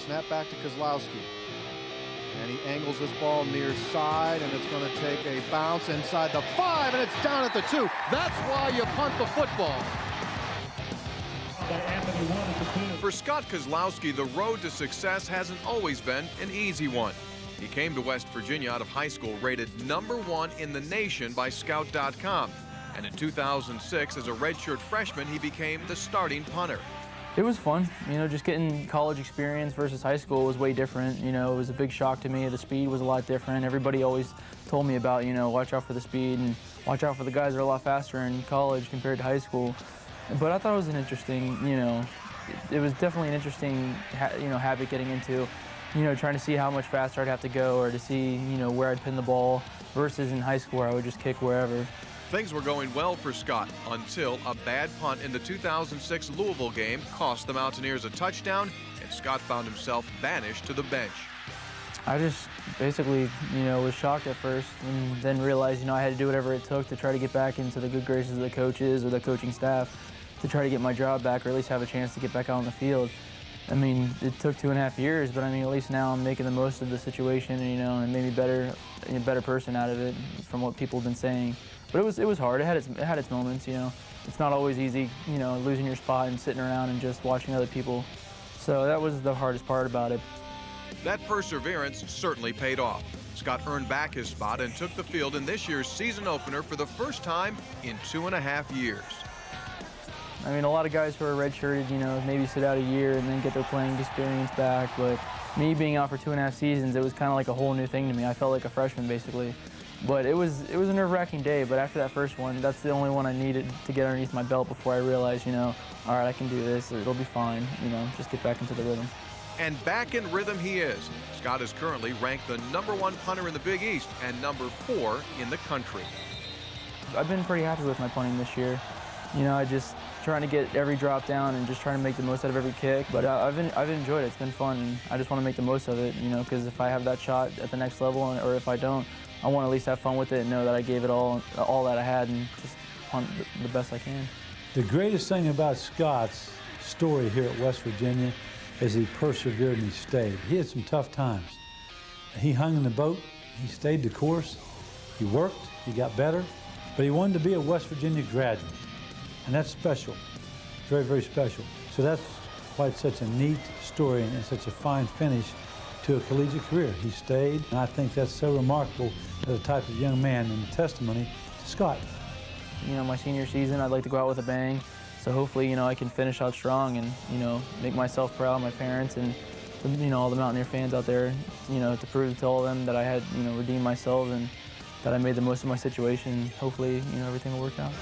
Snap back to Kozlowski. And he angles this ball near side, and it's going to take a bounce inside the 5, and it's down at the 2. That's why you punt the football. For Scott Kozlowski, the road to success hasn't always been an easy one. He came to West Virginia out of high school rated #1 in the nation by Scout.com. And in 2006, as a redshirt freshman, he became the starting punter. It was fun. You know, just getting college experience versus high school was way different. You know, it was a big shock to me. The speed was a lot different. Everybody always told me about, you know, watch out for the speed and watch out for the guys that are a lot faster in college compared to high school. But I thought it was an interesting, you know, it was definitely an interesting, you know, habit getting into, you know, trying to see how much faster I'd have to go or to see, you know, where I'd pin the ball versus in high school where I would just kick wherever. Things were going well for Scott until a bad punt in the 2006 Louisville game cost the Mountaineers a touchdown, and Scott found himself banished to the bench. I just basically, you know, was shocked at first and then realized, you know, I had to do whatever it took to try to get back into the good graces of the coaches or the coaching staff to try to get my job back or at least have a chance to get back out on the field. I mean, it took 2.5 years, but I mean, at least now I'm making the most of the situation, you know, and made me a better person out of it from what people have been saying. But it was hard. It had its moments, you know. It's not always easy, you know, losing your spot and sitting around and just watching other people. So that was the hardest part about it. That perseverance certainly paid off. Scott earned back his spot and took the field in this year's season opener for the first time in 2.5 years. I mean, a lot of guys who are redshirted, you know, maybe sit out a year and then get their playing experience back. But me being out for 2.5 seasons, it was kind of like a whole new thing to me. I felt like a freshman, basically. But it was a nerve-wracking day, but after that first one, that's the only one I needed to get underneath my belt before I realized, you know, all right, I can do this, it'll be fine, you know, just get back into the rhythm. And back in rhythm he is. Scott is currently ranked the #1 punter in the Big East and #4 in the country. I've been pretty happy with my punting this year. You know, I just trying to get every drop down and just trying to make the most out of every kick. But I've enjoyed it. It's been fun, and I just want to make the most of it, you know, because if I have that shot at the next level, or if I don't, I want to at least have fun with it and know that I gave it all that I had and just punt the best I can. The greatest thing about Scott's story here at West Virginia is he persevered and he stayed. He had some tough times. He hung in the boat, he stayed the course, he worked, he got better, but he wanted to be a West Virginia graduate. And that's special, very, very special. So that's why it's such a neat story and such a fine finish to a collegiate career. He stayed, and I think that's so remarkable as a type of young man and a testimony to Scott. You know, my senior season, I'd like to go out with a bang. So hopefully, you know, I can finish out strong and, you know, make myself proud, my parents, and, you know, all the Mountaineer fans out there, you know, to prove to all of them that I had, you know, redeemed myself and that I made the most of my situation. Hopefully, you know, everything will work out.